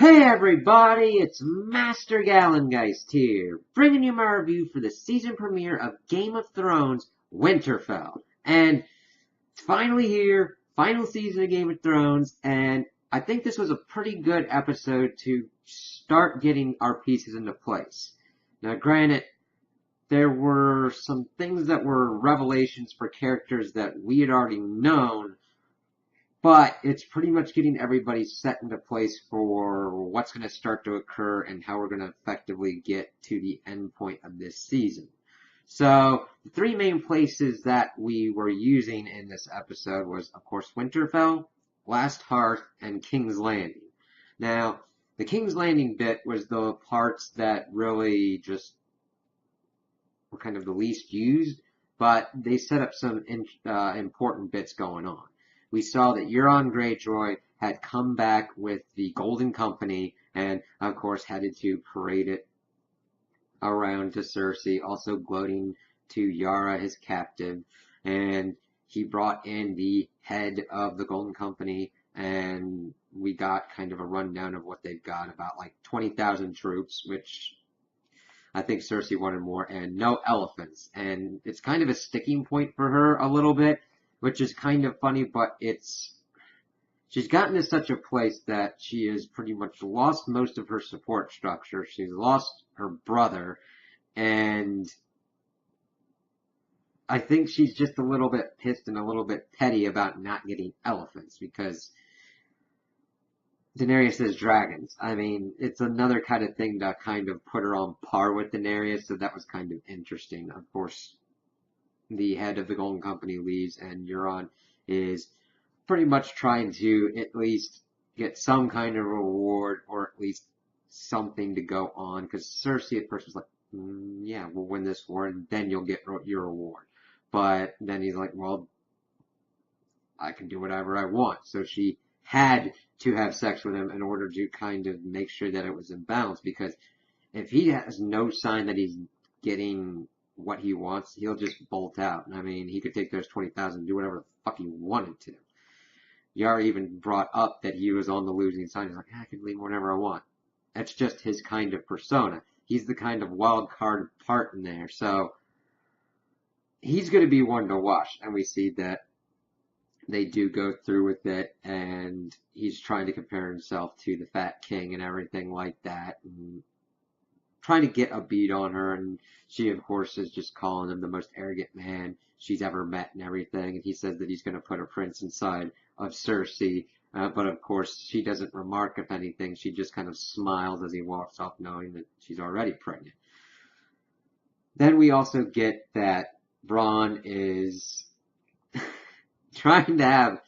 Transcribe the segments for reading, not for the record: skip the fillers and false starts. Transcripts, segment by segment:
Hey everybody, it's Master Gallengeist here, bringing you my review for the season premiere of Game of Thrones, Winterfell. And it's finally here, final season of Game of Thrones, and I think this was a pretty good episode to start getting our pieces into place. Now granted, there were some things that were revelations for characters that we had already known, but it's pretty much getting everybody set into place for what's going to start to occur and how we're going to effectively get to the end point of this season. So, the three main places that we were using in this episode was, of course, Winterfell, Last Hearth, and King's Landing. Now, the King's Landing bit was the parts that really just were kind of the least used, but they set up some important bits going on. We saw that Euron Greyjoy had come back with the Golden Company and, of course, headed to parade it around to Cersei, also gloating to Yara, his captive. And he brought in the head of the Golden Company, and we got kind of a rundown of what they've got, about like 20,000 troops, which I think Cersei wanted more, and no elephants. And it's kind of a sticking point for her a little bit, which is kind of funny, but she's gotten to such a place that she has pretty much lost most of her support structure. She's lost her brother, and I think she's just a little bit pissed and a little bit petty about not getting elephants, because Daenerys has dragons. I mean, it's another kind of thing to kind of put her on par with Daenerys, so that was kind of interesting. Of course, the head of the Golden Company leaves, and Euron is pretty much trying to at least get some kind of reward, or at least something to go on, because Cersei at first was like, yeah, we'll win this war, and then you'll get your reward. But then he's like, well, I can do whatever I want. So she had to have sex with him in order to kind of make sure that it was in balance, because if he has no sign that he's getting what he wants, he'll just bolt out. I mean, he could take those 20,000 and do whatever the fuck he wanted to. Yara even brought up that he was on the losing side. He's like, I can leave whenever I want. That's just his kind of persona. He's the kind of wild card part in there. So he's going to be one to watch. And we see that they do go through with it, and he's trying to compare himself to the Fat King and everything like that, and trying to get a beat on her, and she, of course, is just calling him the most arrogant man she's ever met and everything, and he says that he's going to put a prince inside of Cersei, but of course, she doesn't remark, if anything. She just kind of smiles as he walks off, knowing that she's already pregnant. Then we also get that Bronn is trying to have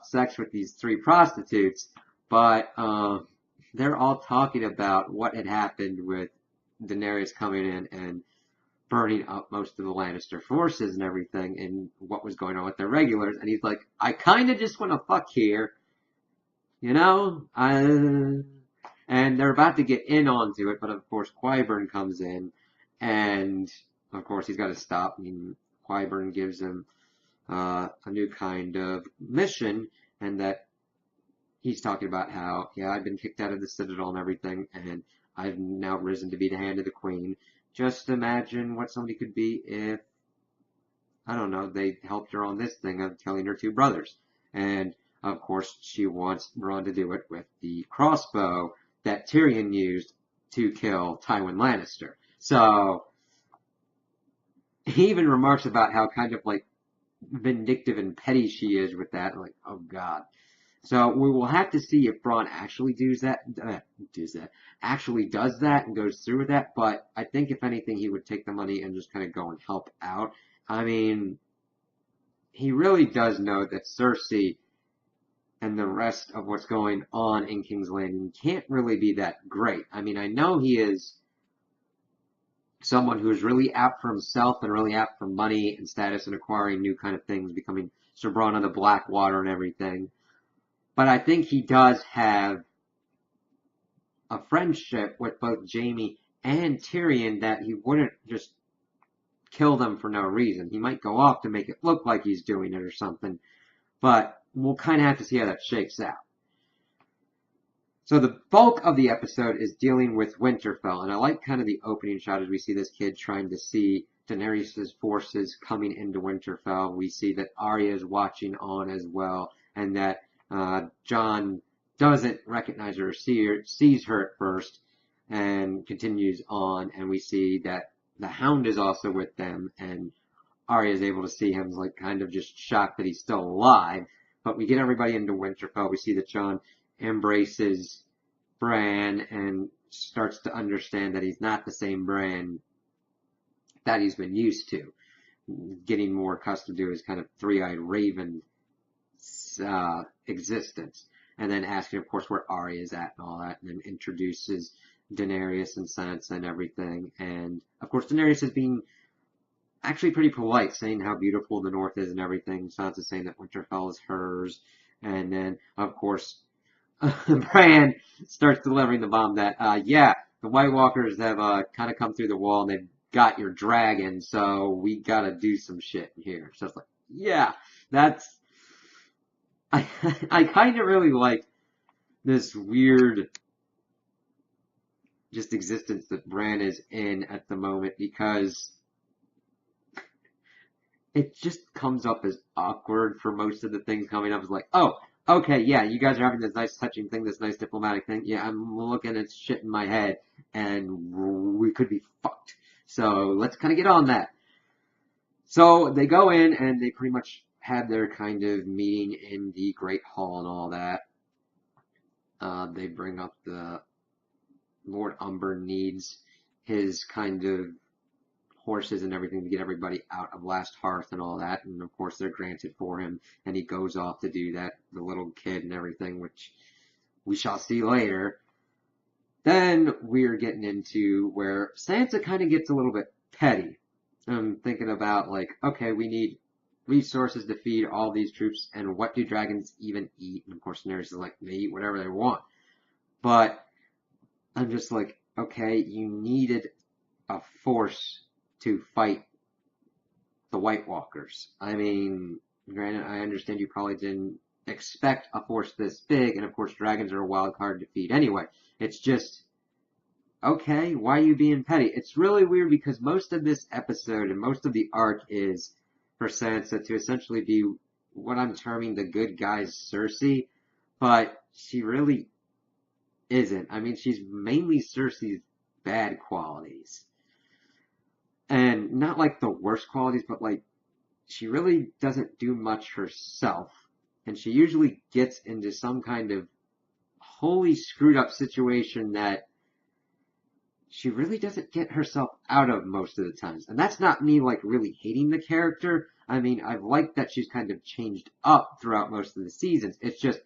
sex with these three prostitutes, but they're all talking about what had happened with Daenerys coming in and burning up most of the Lannister forces and everything, and what was going on with their regulars. And he's like, I kind of just want to fuck here, you know? And they're about to get in onto it, but of course Qyburn comes in, and of course he's got to stop. I mean, Qyburn gives him a new kind of mission, and that he's talking about how, yeah, I've been kicked out of the Citadel and everything, and I've now risen to be the hand of the Queen. Just imagine what somebody could be if, I don't know, they helped her on this thing of killing her two brothers. And, of course, she wants Bronn to do it with the crossbow that Tyrion used to kill Tywin Lannister. So, he even remarks about how kind of, like, vindictive and petty she is with that. Like, oh god. So we will have to see if Bronn actually does that and goes through with that. But I think if anything, he would take the money and just kind of go and help out. I mean, he really does know that Cersei and the rest of what's going on in King's Landing can't really be that great. I mean, I know he is someone who is really out for himself and really out for money and status and acquiring new kind of things, becoming Sir Bronn of the Blackwater and everything. But I think he does have a friendship with both Jaime and Tyrion that he wouldn't just kill them for no reason. He might go off to make it look like he's doing it or something, but we'll kind of have to see how that shakes out. So the bulk of the episode is dealing with Winterfell, and I like kind of the opening shot as we see this kid trying to see Daenerys' forces coming into Winterfell. We see that Arya is watching on as well, and that Jon doesn't recognize her or sees her at first, and continues on, and we see that the Hound is also with them, and Arya is able to see him, like kind of just shocked that he's still alive. But we get everybody into Winterfell. We see that Jon embraces Bran and starts to understand that he's not the same Bran that he's been used to. Getting more accustomed to his kind of three-eyed raven existence. And then asking, of course, where Arya is at and all that. And then introduces Daenerys and Sansa and everything. And, of course, Daenerys is being actually pretty polite, saying how beautiful the North is and everything. Sansa saying that Winterfell is hers. And then, of course, Bran starts delivering the bomb that, yeah, the White Walkers have kind of come through the wall and they've got your dragon, so we gotta do some shit here. So it's like, yeah, that's... I kind of really like this weird just existence that Bran is in at the moment, because it just comes up as awkward for most of the things coming up. It's like, oh, okay, yeah, you guys are having this nice touching thing, this nice diplomatic thing. Yeah, I'm looking at shit in my head, and we could be fucked. So let's kind of get on that. So they go in, and they pretty much have their kind of meeting in the Great Hall and all that. They bring up the Lord Umber needs his kind of horses and everything to get everybody out of Last Hearth and all that, and of course they're granted for him, and he goes off to do that, the little kid and everything, which we shall see later. Then we're getting into where Sansa kind of gets a little bit petty. I'm thinking about, like, okay, we need resources to feed all these troops, and what do dragons even eat? And of course Daenerys is like, they eat whatever they want. But I'm just like, okay, you needed a force to fight the White Walkers. I mean, granted, I understand you probably didn't expect a force this big, and of course dragons are a wild card to defeat anyway. It's just, okay, why are you being petty? It's really weird because most of this episode and most of the arc is for Sansa to essentially be what I'm terming the good guy's Cersei, but she really isn't. I mean, she's mainly Cersei's bad qualities. And not like the worst qualities, but like she really doesn't do much herself. And she usually gets into some kind of wholly screwed up situation that she really doesn't get herself out of most of the times. And that's not me like really hating the character. I mean, I've liked that she's kind of changed up throughout most of the seasons. It's just,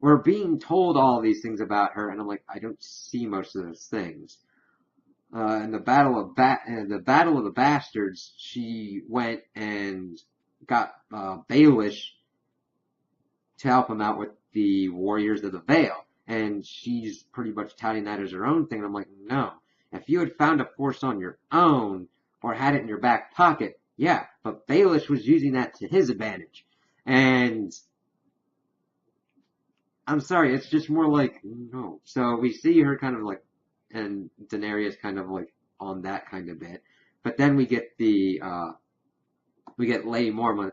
we're being told all these things about her, and I'm like, I don't see most of those things. In the Battle of the Bastards, she went and got Baelish to help him out with the Warriors of the Vale, and she's pretty much touting that as her own thing. And I'm like, no, if you had found a force on your own or had it in your back pocket, yeah, but Baelish was using that to his advantage, and I'm sorry, it's just more like, no. So we see her kind of like, and Daenerys kind of like on that kind of bit. But then we get Lady Mormont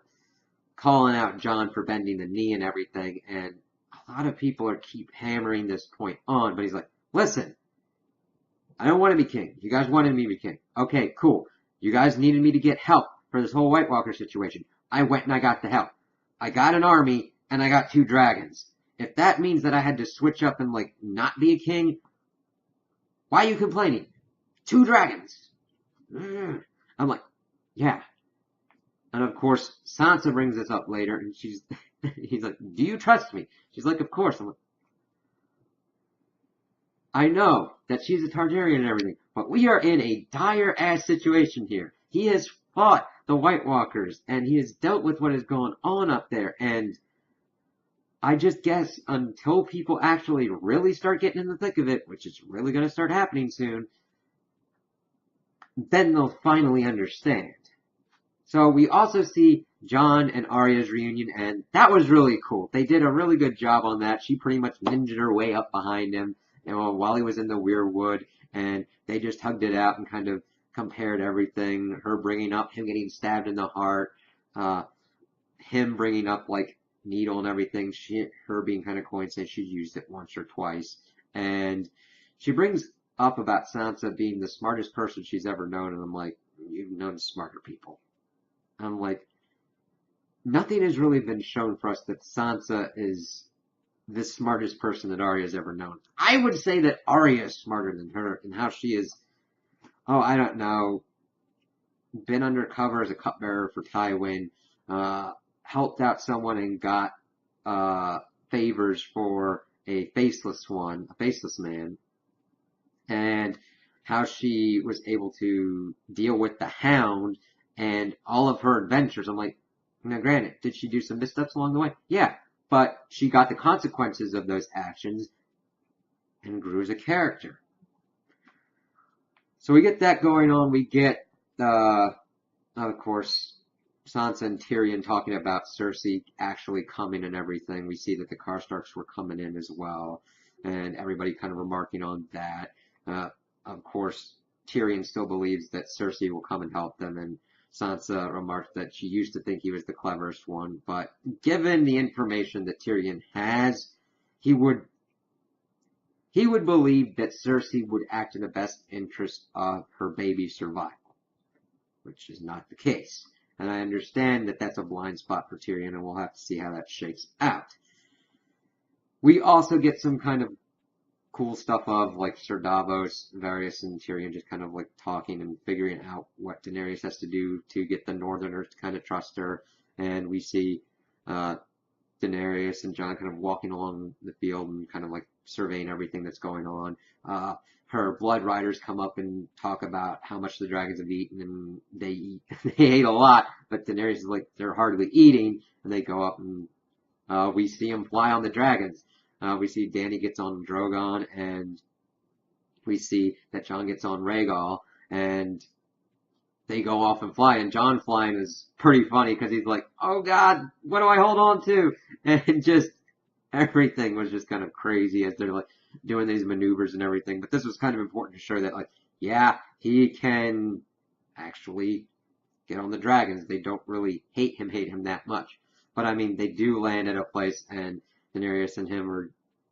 calling out Jon for bending the knee and everything, and a lot of people keep hammering this point on, but he's like, listen, I don't want to be king. You guys wanted me to be king. Okay, cool. You guys needed me to get help for this whole White Walker situation. I went and I got the help. I got an army, and I got 2 dragons. If that means that I had to switch up and, like, not be a king, why are you complaining? 2 dragons. I'm like, yeah. And of course, Sansa brings this up later, and he's like, do you trust me? She's like, of course. I'm like, I know that she's a Targaryen and everything, but we are in a dire-ass situation here. He has fought the White Walkers, and he has dealt with what is going on up there, and I just guess until people actually really start getting in the thick of it, which is really going to start happening soon, then they'll finally understand. So we also see Jon and Arya's reunion, and that was really cool. They did a really good job on that. She pretty much ninja'd her way up behind him, while he was in the weirwood, and they just hugged it out and kind of compared everything. Her bringing up him getting stabbed in the heart, uh, him bringing up like needle and everything. Her being kind of coy and saying she's used it once or twice, and she brings up about Sansa being the smartest person she's ever known, and I'm like, you've known smarter people. I'm like, nothing has really been shown for us that Sansa is the smartest person that Arya's ever known. I would say that Arya is smarter than her and how she is, oh, I don't know, been undercover as a cupbearer for Tywin, uh, helped out someone and got favors for a faceless man, and how she was able to deal with the Hound and all of her adventures. I'm like, now granted, did she do some missteps along the way? Yeah, but she got the consequences of those actions and grew as a character. So we get that going on. We get, of course, Sansa and Tyrion talking about Cersei actually coming and everything. We see that the Karstarks were coming in as well, and everybody kind of remarking on that. Of course, Tyrion still believes that Cersei will come and help them, and Sansa remarked that she used to think he was the cleverest one, but given the information that Tyrion has, he would believe that Cersei would act in the best interest of her baby's survival, which is not the case. And I understand that that's a blind spot for Tyrion, and we'll have to see how that shakes out. We also get some kind of cool stuff of like Sir Davos, Varys, and Tyrion just kind of like talking and figuring out what Daenerys has to do to get the Northerners to kind of trust her. And we see Daenerys and Jon kind of walking along the field and kind of like surveying everything that's going on. Her blood riders come up and talk about how much the dragons have eaten, and they ate a lot, but Daenerys is like, they're hardly eating, and they go up and we see them fly on the dragons. We see Dany gets on Drogon, and we see that Jon gets on Rhaegal, and they go off and fly, and Jon flying is pretty funny because he's like, oh god, what do I hold on to? And just everything was just kind of crazy as they're like doing these maneuvers and everything. But this was kind of important to show that, like, yeah, he can actually get on the dragons. They don't really hate him that much. But I mean, they do land at a place, and Daenerys and him are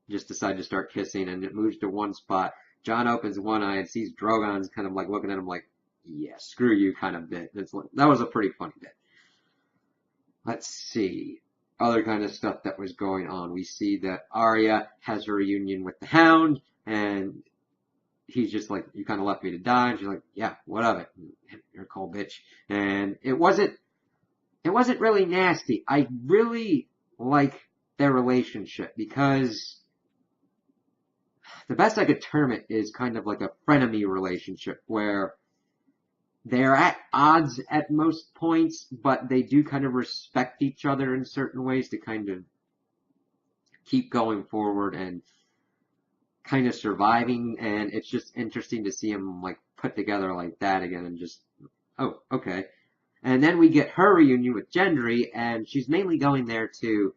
just decide to start kissing, and it moves to one spot. Jon opens one eye and sees Drogon's kind of like looking at him like, yeah, screw you kind of bit. That was a pretty funny bit. Let's see. Other kind of stuff that was going on. We see that Arya has her reunion with the Hound, and he's just like, you kind of left me to die. And she's like, yeah, what of it? You're a cold bitch. And it wasn't really nasty. I really like their relationship because the best I could term it is kind of like a frenemy relationship where they're at odds at most points, but they do kind of respect each other in certain ways to kind of keep going forward and kind of surviving. And it's just interesting to see them like put together like that again and just, oh, okay. And then we get her reunion with Gendry, and she's mainly going there to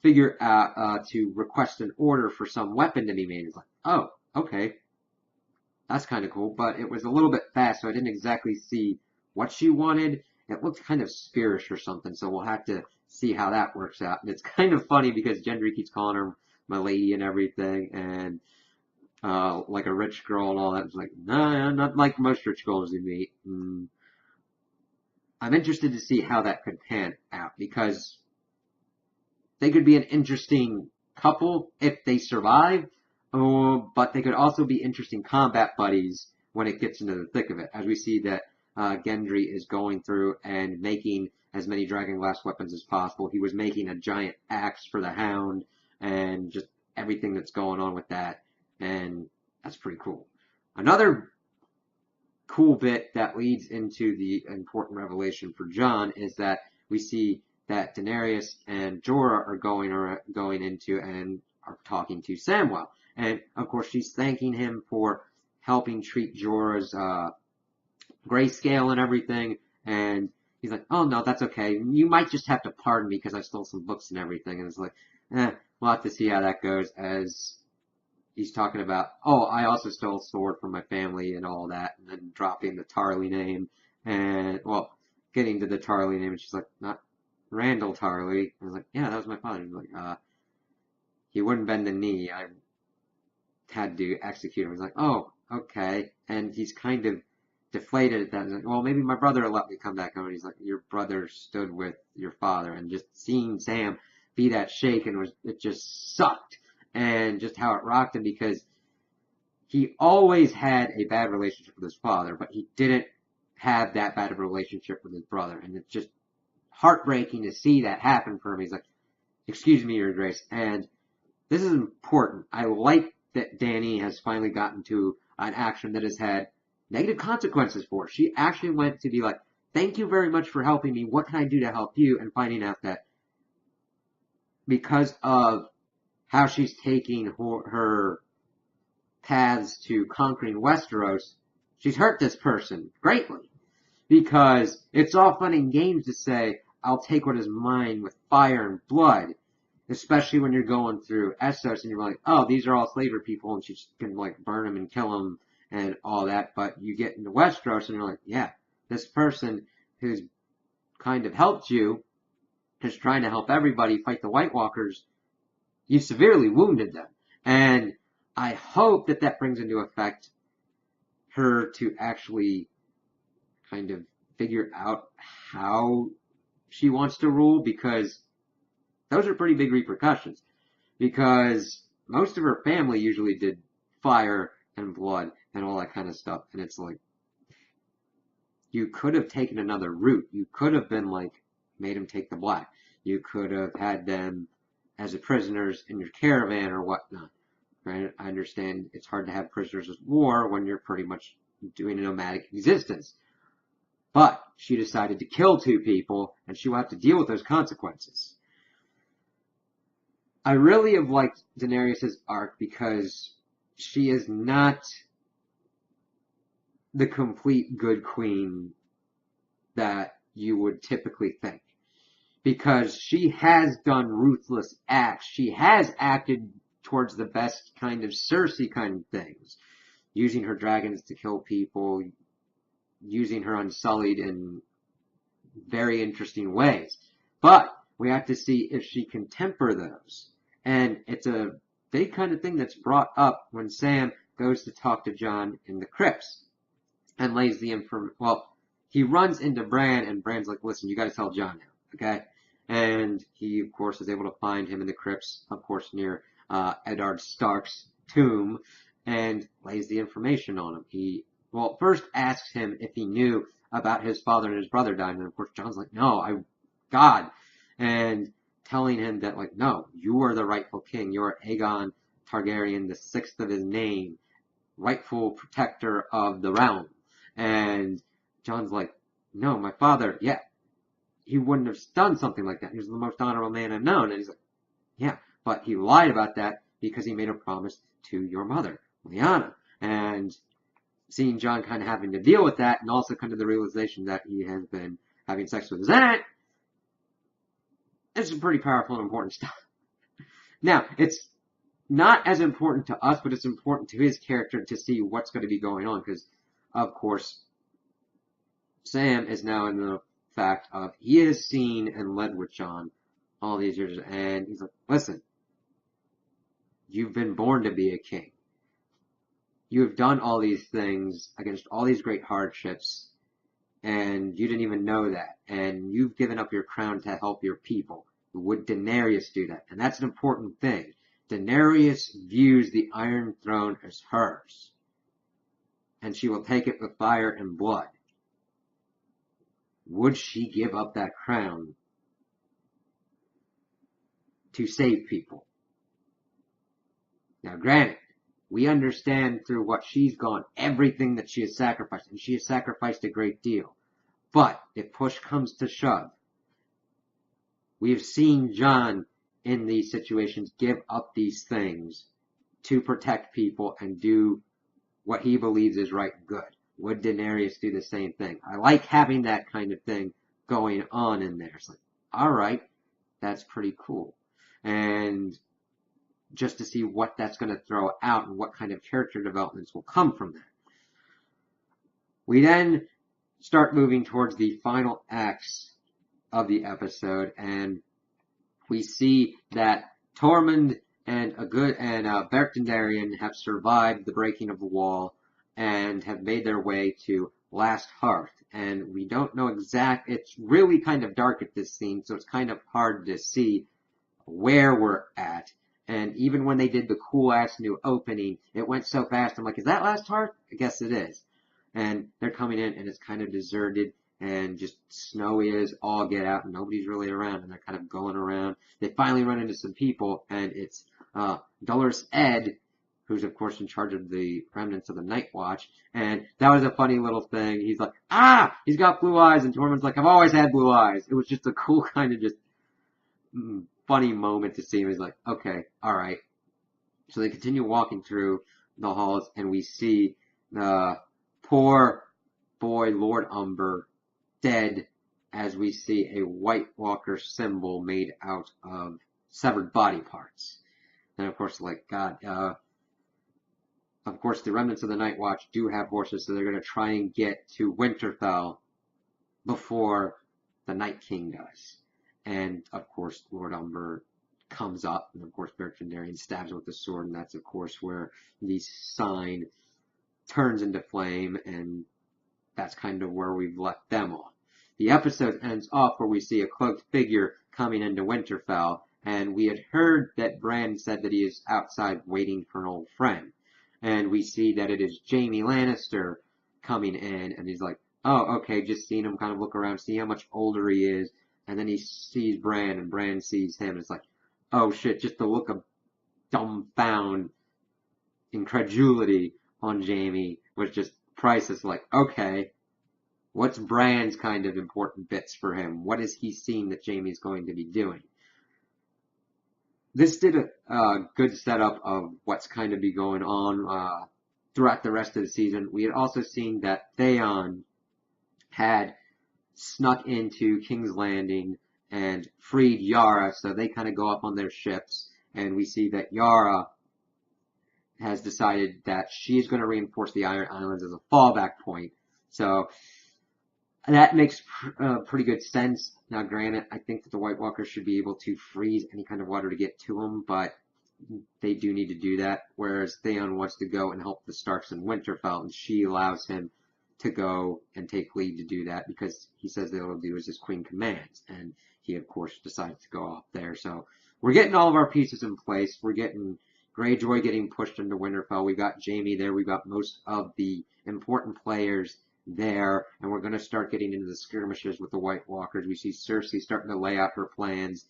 figure out, to request an order for some weapon to be made. It's like, oh, okay. That's kind of cool, but it was a little bit fast, so I didn't exactly see what she wanted. It looked kind of spearish or something, so we'll have to see how that works out. And it's kind of funny because Gendry keeps calling her my lady and everything, and like a rich girl and all that. It's like, nah, not like most rich girls you meet. I'm interested to see how that could pan out because they could be an interesting couple if they survive. But they could also be interesting combat buddies when it gets into the thick of it. As we see that Gendry is going through and making as many dragonglass weapons as possible. He was making a giant axe for the Hound and just everything that's going on with that. And that's pretty cool. Another cool bit that leads into the important revelation for Jon is that we see that Daenerys and Jorah are going into and are talking to Samwell. And, of course, she's thanking him for helping treat Jorah's grayscale and everything. And he's like, oh no, that's okay. You might just have to pardon me because I stole some books and everything. And it's like, we'll have to see how that goes as he's talking about, oh, I also stole a sword from my family and all that, and then dropping the Tarly name, and, well, getting to the Tarly name, and she's like, not Randall Tarly. I was like, yeah, that was my father. He's like, he wouldn't bend the knee. I had to execute him. He's like, oh, okay. And he's kind of deflated at that. He's like, well, maybe my brother will let me come back home. And he's like, your brother stood with your father. And just seeing Sam be that shaken it just sucked. And just how it rocked him because he always had a bad relationship with his father, but he didn't have that bad of a relationship with his brother. And it's just heartbreaking to see that happen for him. He's like, excuse me, Your Grace. And this is important. I like that Dany has finally gotten to an action that has had negative consequences for her. She actually went to be like, thank you very much for helping me. What can I do to help you? And finding out that because of how she's taking her paths to conquering Westeros, she's hurt this person greatly. Because it's all fun and games to say, I'll take what is mine with fire and blood. Especially when you're going through Essos and you're like, oh, these are all slaver people, and she can like burn them and kill them and all that. But you get into Westeros and you're like, yeah, this person who's kind of helped you, who's trying to help everybody fight the White Walkers, you severely wounded them. And I hope that that brings into effect her to actually kind of figure out how she wants to rule, because those are pretty big repercussions, because most of her family usually did fire and blood and all that kind of stuff. And it's like, you could have taken another route. You could have been like, made them take the black. You could have had them as prisoners in your caravan or whatnot. Right? I understand it's hard to have prisoners of war when you're pretty much doing a nomadic existence. But she decided to kill 2 people, and she will have to deal with those consequences. I really have liked Daenerys' arc because she is not the complete good queen that you would typically think. Because she has done ruthless acts. She has acted towards the best kind of Cersei kind of things. Using her dragons to kill people. Using her Unsullied in very interesting ways. But we have to see if she can temper those. And it's a big kind of thing that's brought up when Sam goes to talk to Jon in the crypts and lays the information. Well, he runs into Bran, and Bran's like, listen, you got to tell Jon now, okay? And he, of course, is able to find him in the crypts, of course, near Eddard Stark's tomb, and lays the information on him. He, well, first asks him if he knew about his father and his brother dying, and of course, Jon's like, no, God. And telling him that, like, no, you are the rightful king. You are Aegon Targaryen, the 6th of his name, rightful protector of the realm. And Jon's like, no, my father, yeah, he wouldn't have done something like that. He was the most honorable man I've known. And he's like, yeah, but he lied about that because he made a promise to your mother, Lyanna. And seeing Jon kind of having to deal with that, and also come to the realization that he has been having sex with his aunt, this is pretty powerful and important stuff. Now, it's not as important to us, but it's important to his character to see what's going to be going on, because, of course, Sam is now in the fact of he has seen and led with Jon all these years, and he's like, listen, you've been born to be a king. You have done all these things against all these great hardships, and you didn't even know that. And you've given up your crown to help your people. Would Daenerys do that? And that's an important thing. Daenerys views the Iron Throne as hers, and she will take it with fire and blood. Would she give up that crown to save people? Now, granted, we understand through what she's gone, everything that she has sacrificed, and she has sacrificed a great deal. But if push comes to shove, we have seen Jon in these situations give up these things to protect people and do what he believes is right and good. Would Daenerys do the same thing? I like having that kind of thing going on in there. It's like, all right, that's pretty cool. And just to see what that's going to throw out and what kind of character developments will come from that. We then start moving towards the final acts of the episode, and we see that Tormund and Beric Dondarrion have survived the breaking of the wall and have made their way to Last Hearth. And we don't know it's really kind of dark at this scene, so it's kind of hard to see where we're at. And even when they did the cool-ass new opening, it went so fast, I'm like, is that Last Hearth? I guess it is. And they're coming in, and it's kind of deserted, and just snowy as all get out, and nobody's really around, and they're kind of going around. They finally run into some people, and it's Dolorous Ed, who's of course in charge of the remnants of the Night Watch, and that was a funny little thing. He's like, he's got blue eyes, and Tormund's like, I've always had blue eyes. It was just a cool kind of just funny moment to see him. He's like, okay, alright. So they continue walking through the halls, and we see the poor boy Lord Umber dead, as we see a White Walker symbol made out of severed body parts. And of course, like, God, of course, the remnants of the Night Watch do have horses, so they're going to try and get to Winterfell before the Night King does. And, of course, Lord Umber comes up, and, of course, Beric Dondarrion stabs him with the sword, and that's, of course, where the sign turns into flame, and that's kind of where we've left them off. The episode ends off where we see a cloaked figure coming into Winterfell, and we had heard that Bran said that he is outside waiting for an old friend. And we see that it is Jaime Lannister coming in, and he's like, oh, okay, just seeing him kind of look around, see how much older he is, and then he sees Bran, and Bran sees him, and it's like, oh shit, just the look of dumbfound incredulity on Jaime was just priceless. Like, okay, what's Bran's kind of important bits for him? What is he seeing that Jaime's going to be doing? This did a good setup of what's kind of be going on throughout the rest of the season. We had also seen that Theon had snuck into King's Landing and freed Yara, so they kind of go up on their ships, and we see that Yara has decided that she's going to reinforce the Iron Islands as a fallback point. So that makes pretty good sense. Now, granted, I think that the White Walkers should be able to freeze any kind of water to get to them, but they do need to do that, whereas Theon wants to go and help the Starks in Winterfell, and she allows him to go and take lead to do that because he says that he'll do as his queen commands, and he, of course, decides to go off there. So we're getting all of our pieces in place. We're getting Greyjoy getting pushed into Winterfell. We've got Jaime there. We've got most of the important players there, and we're going to start getting into the skirmishes with the White Walkers. We see Cersei starting to lay out her plans.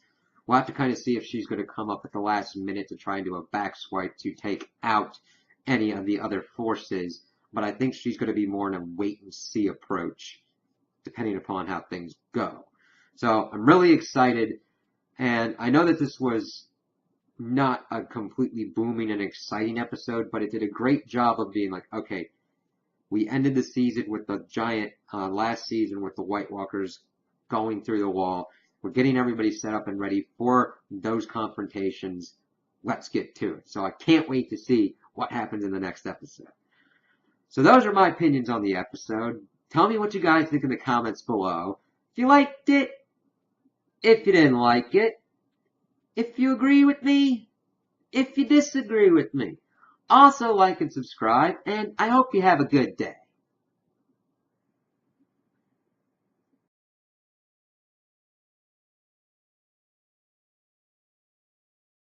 We'll have to kind of see if she's going to come up at the last minute to try and do a backswipe to take out any of the other forces, but I think she's going to be more in a wait-and-see approach, depending upon how things go. So I'm really excited, and I know that this was not a completely booming and exciting episode, but it did a great job of being like, okay, we ended the season with the giant, last season with the White Walkers going through the wall. We're getting everybody set up and ready for those confrontations. Let's get to it. So I can't wait to see what happens in the next episode. So those are my opinions on the episode. Tell me what you guys think in the comments below. If you liked it, if you didn't like it, if you agree with me, if you disagree with me. Also like and subscribe, and I hope you have a good day.